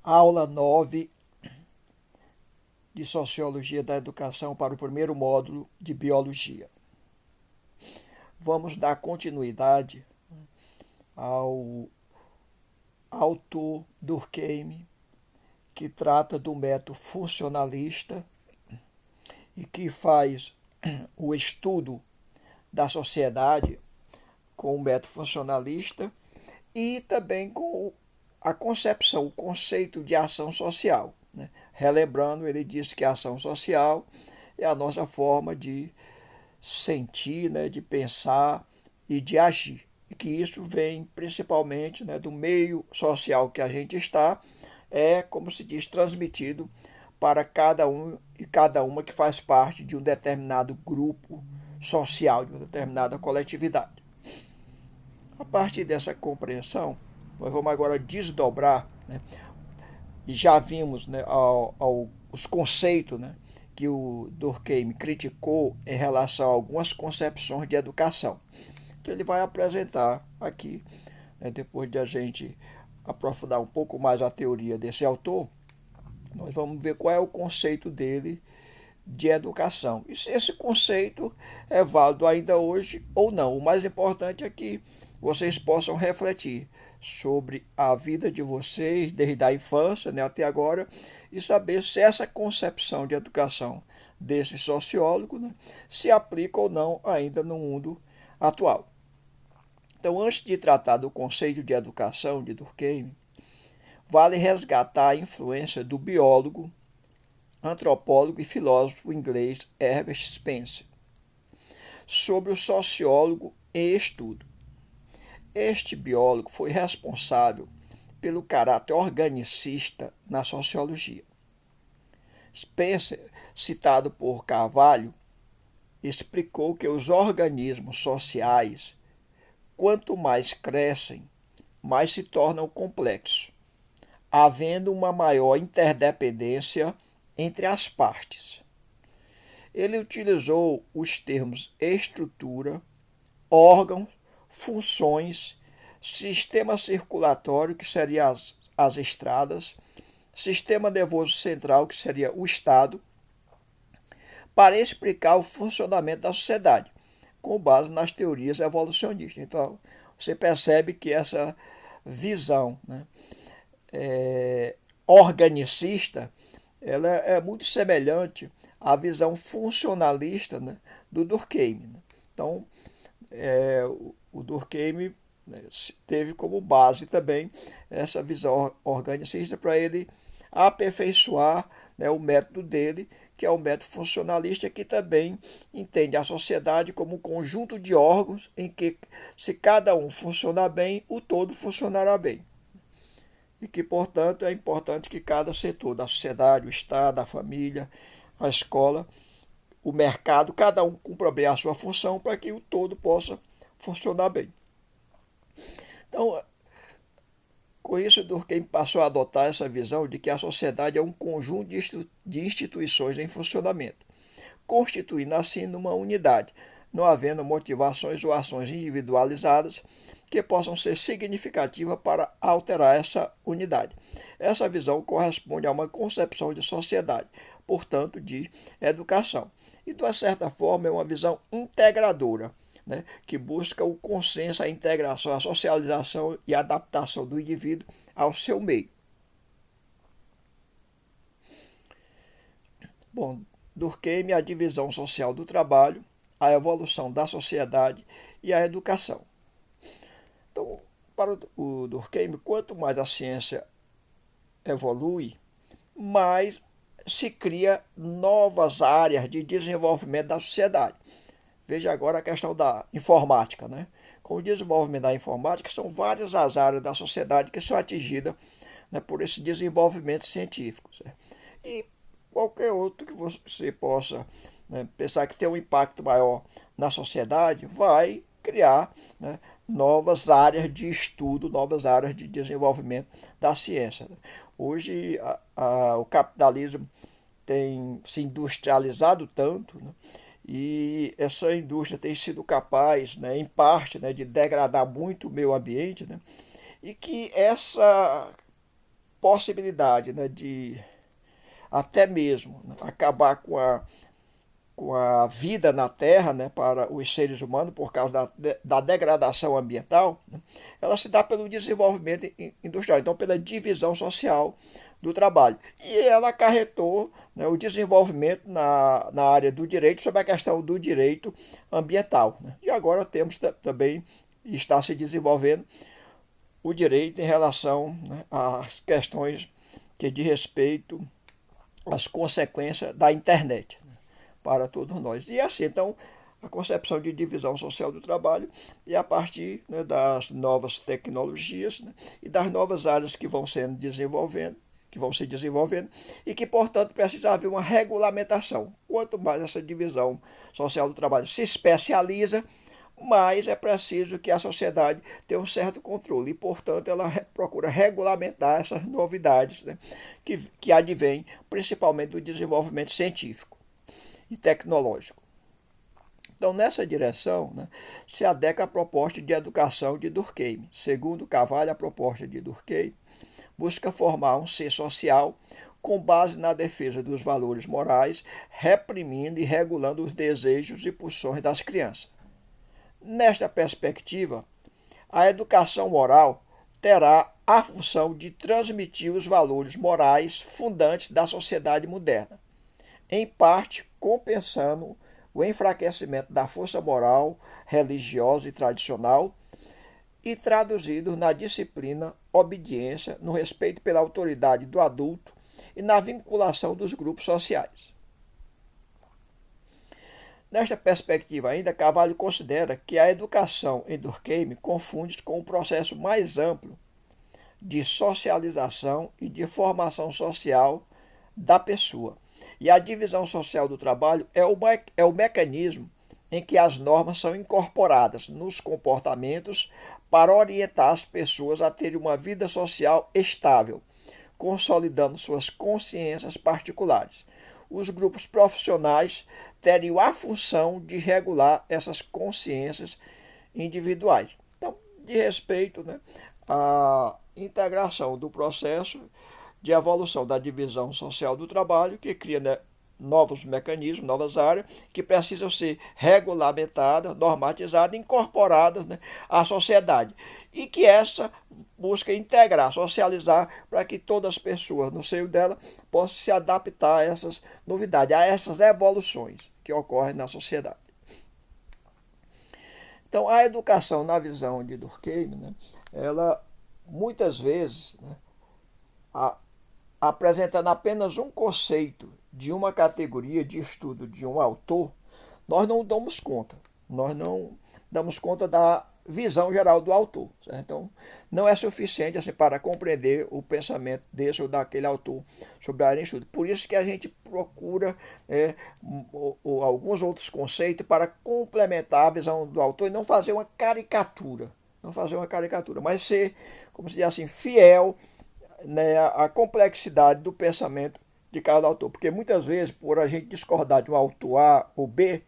Aula 9 de Sociologia da Educação para o primeiro módulo de Biologia. Vamos dar continuidade ao autor Durkheim, que trata do método funcionalista e que faz o estudo da sociedade com o método funcionalista e também com a concepção, o conceito de ação social, né? Relembrando, ele disse que a ação social é a nossa forma de sentir, né, de pensar e de agir. E que isso vem principalmente, né, do meio social que a gente está, como se diz, transmitido para cada um e cada uma que faz parte de um determinado grupo social, de uma determinada coletividade. A partir dessa compreensão, nós vamos agora desdobrar, né? E já vimos, né, os conceitos, né, que o Durkheim criticou em relação a algumas concepções de educação. Então ele vai apresentar aqui, né, depois de a gente aprofundar um pouco mais a teoria desse autor, nós vamos ver qual é o conceito dele de educação. E se esse conceito é válido ainda hoje ou não. O mais importante é que vocês possam refletir sobre a vida de vocês desde a infância, né, até agora, e saber se essa concepção de educação desse sociólogo, né, se aplica ou não ainda no mundo atual. Então, antes de tratar do conceito de educação de Durkheim, vale resgatar a influência do biólogo, antropólogo e filósofo inglês Herbert Spencer sobre o sociólogo em estudo. Este biólogo foi responsável pelo caráter organicista na sociologia. Spencer, citado por Carvalho, explicou que os organismos sociais, quanto mais crescem, mais se tornam complexos, havendo uma maior interdependência entre as partes. Ele utilizou os termos estrutura, órgãos, funções, sistema circulatório, que seria as estradas, sistema nervoso central, que seria o Estado, para explicar o funcionamento da sociedade, com base nas teorias evolucionistas. Então, você percebe que essa visão, né, organicista, ela é muito semelhante à visão funcionalista, né, do Durkheim. Né? Então, o Durkheim, né, teve como base também essa visão organicista para ele aperfeiçoar, né, o método dele, que é o método funcionalista, que também entende a sociedade como um conjunto de órgãos em que, se cada um funcionar bem, o todo funcionará bem. E que, portanto, é importante que cada setor da sociedade, o Estado, a família, a escola, o mercado, cada um cumpra bem a sua função para que o todo possa funcionar bem. Então, com isso, Durkheim passou a adotar essa visão de que a sociedade é um conjunto de instituições em funcionamento, constituindo assim uma unidade, não havendo motivações ou ações individualizadas que possam ser significativas para alterar essa unidade. Essa visão corresponde a uma concepção de sociedade, portanto, de educação. E, de uma certa forma, é uma visão integradora, né, que busca o consenso, a integração, a socialização e a adaptação do indivíduo ao seu meio. Bom, Durkheim, a divisão social do trabalho, a evolução da sociedade e a educação. Então, para o Durkheim, quanto mais a ciência evolui, mais se cria novas áreas de desenvolvimento da sociedade. Veja agora a questão da informática, né? Com o desenvolvimento da informática, são várias as áreas da sociedade que são atingidas, né, por esse desenvolvimento científico. Certo? E qualquer outro que você possa, né, pensar que tem um impacto maior na sociedade, vai criar, né, novas áreas de estudo, novas áreas de desenvolvimento da ciência. Né? Hoje, o capitalismo tem se industrializado tanto, né? E essa indústria tem sido capaz, né, em parte, né, de degradar muito o meio ambiente, né? E que essa possibilidade, né, de até mesmo, né, acabar com a vida na Terra, né, para os seres humanos, por causa da degradação ambiental, né, ela se dá pelo desenvolvimento industrial, então pela divisão social do trabalho. E ela acarretou, né, o desenvolvimento na área do direito sobre a questão do direito ambiental. Né. E agora temos também, está se desenvolvendo, o direito em relação, né, às questões que diz respeito às consequências da internet, né, para todos nós. E assim, então, a concepção de divisão social do trabalho e a partir, né, das novas tecnologias, né, e das novas áreas que vão se desenvolvendo e que, portanto, precisa haver uma regulamentação. Quanto mais essa divisão social do trabalho se especializa, mais é preciso que a sociedade tenha um certo controle e, portanto, ela procura regulamentar essas novidades, né, que advêm principalmente do desenvolvimento científico e tecnológico. Então, nessa direção, né, se adequa a proposta de educação de Durkheim. Segundo Carvalho, a proposta de Durkheim busca formar um ser social com base na defesa dos valores morais, reprimindo e regulando os desejos e pulsões das crianças. Nesta perspectiva, a educação moral terá a função de transmitir os valores morais fundantes da sociedade moderna, em parte compensando o enfraquecimento da força moral, religiosa e tradicional, e traduzido na disciplina, obediência, no respeito pela autoridade do adulto e na vinculação dos grupos sociais. Nesta perspectiva ainda, Carvalho considera que a educação em Durkheim confunde com um processo mais amplo de socialização e de formação social da pessoa. E a divisão social do trabalho é o mecanismo em que as normas são incorporadas nos comportamentos para orientar as pessoas a terem uma vida social estável, consolidando suas consciências particulares. Os grupos profissionais teriam a função de regular essas consciências individuais. Então, de respeito, né, à integração do processo de evolução da divisão social do trabalho, que cria, né, novos mecanismos, novas áreas, que precisam ser regulamentadas, normatizadas, incorporadas, né, à sociedade. E que essa busca integrar, socializar, para que todas as pessoas no seio dela possam se adaptar a essas novidades, a essas evoluções que ocorrem na sociedade. Então, a educação, na visão de Durkheim, né, ela muitas vezes, né, apresentando apenas um conceito de uma categoria de estudo de um autor, nós não damos conta. Nós não damos conta da visão geral do autor. Certo? Então, não é suficiente assim, para compreender o pensamento desse ou daquele autor sobre a área de estudo. Por isso que a gente procura alguns outros conceitos para complementar a visão do autor e não fazer uma caricatura. Mas ser, como se diz assim, fiel, né, à complexidade do pensamento de cada autor. Porque muitas vezes, por a gente discordar de um autor A ou B,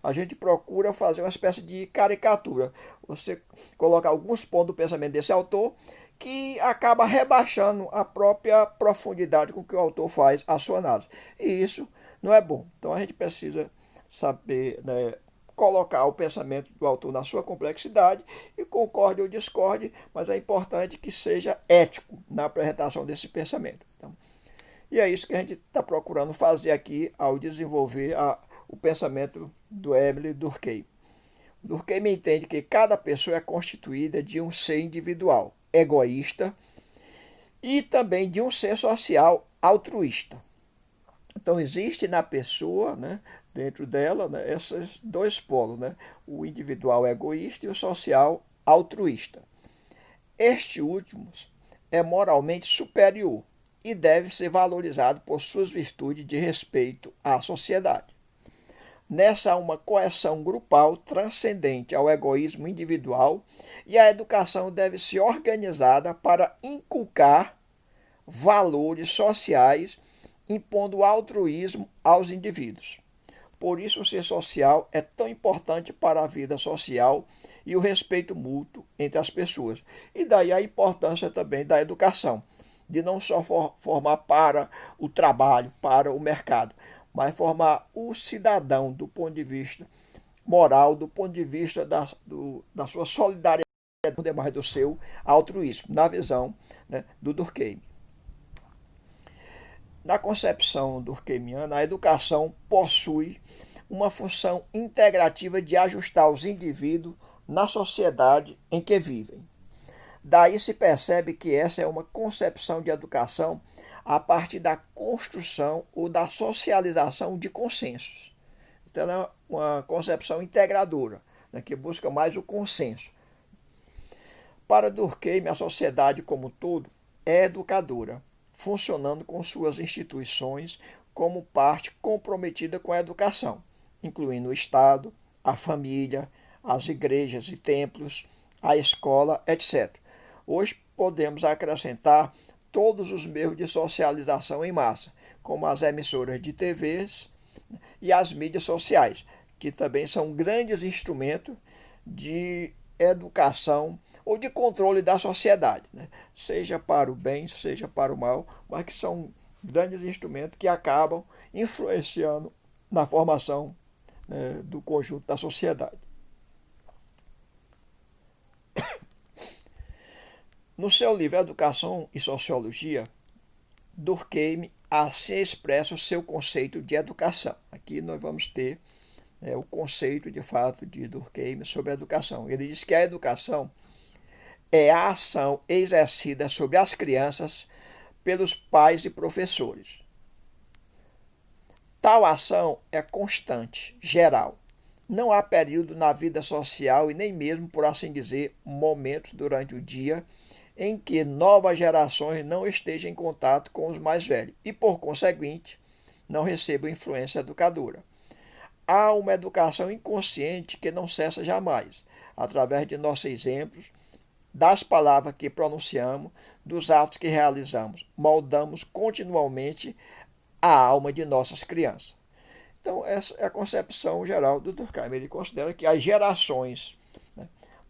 a gente procura fazer uma espécie de caricatura. Você coloca alguns pontos do pensamento desse autor que acaba rebaixando a própria profundidade com que o autor faz a sua análise. E isso não é bom. Então a gente precisa saber, né, colocar o pensamento do autor na sua complexidade e concorde ou discorde, mas é importante que seja ético na apresentação desse pensamento. Então, e é isso que a gente está procurando fazer aqui ao desenvolver o pensamento do Émile Durkheim. Durkheim entende que cada pessoa é constituída de um ser individual, egoísta, e também de um ser social altruísta. Então existe na pessoa, né, dentro dela, né, esses dois polos, né, o individual egoísta e o social altruísta. Este último é moralmente superior e deve ser valorizado por suas virtudes de respeito à sociedade. Nessa há uma coesão grupal transcendente ao egoísmo individual e a educação deve ser organizada para inculcar valores sociais, impondo o altruísmo aos indivíduos. Por isso, o ser social é tão importante para a vida social e o respeito mútuo entre as pessoas. E daí a importância também da educação, de não só formar para o trabalho, para o mercado, mas formar o cidadão do ponto de vista moral, do ponto de vista da sua solidariedade, demais do seu altruísmo, na visão, né, do Durkheim. Na concepção durkheimiana, a educação possui uma função integrativa de ajustar os indivíduos na sociedade em que vivem. Daí se percebe que essa é uma concepção de educação a partir da construção ou da socialização de consensos. Então, é uma concepção integradora, né, que busca mais o consenso. Para Durkheim, a sociedade como um todo é educadora, funcionando com suas instituições como parte comprometida com a educação, incluindo o Estado, a família, as igrejas e templos, a escola, etc. Hoje podemos acrescentar todos os meios de socialização em massa, como as emissoras de TVs e as mídias sociais, que também são grandes instrumentos de educação ou de controle da sociedade, né? Seja para o bem, seja para o mal, mas que são grandes instrumentos que acabam influenciando na formação, né, do conjunto da sociedade. No seu livro Educação e Sociologia, Durkheim assim expressa o seu conceito de educação. Aqui nós vamos ter o conceito de fato de Durkheim sobre a educação. Ele diz que a educação é a ação exercida sobre as crianças pelos pais e professores. Tal ação é constante, geral. Não há período na vida social e nem mesmo, por assim dizer, momentos durante o dia em que novas gerações não estejam em contato com os mais velhos e, por conseguinte, não recebam influência educadora. Há uma educação inconsciente que não cessa jamais, através de nossos exemplos, das palavras que pronunciamos, dos atos que realizamos, moldamos continuamente a alma de nossas crianças. Então, essa é a concepção geral do Durkheim. Ele considera que as gerações, né,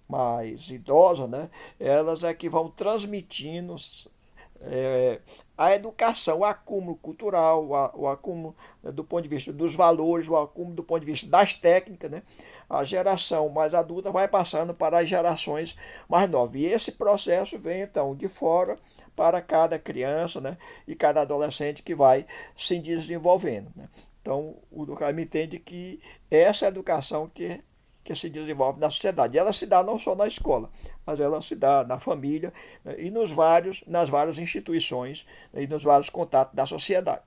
mais idosas, né, elas é que vão transmitindo a educação, o acúmulo cultural, o acúmulo, né, do ponto de vista dos valores, o acúmulo do ponto de vista das técnicas, né? A geração mais adulta vai passando para as gerações mais novas. E esse processo vem, então, de fora para cada criança, né, e cada adolescente que vai se desenvolvendo, né? Então, o Durkheim entende que essa é a educação que se desenvolve na sociedade. E ela se dá não só na escola, mas ela se dá na família, né, e nas várias instituições, né, e nos vários contatos da sociedade.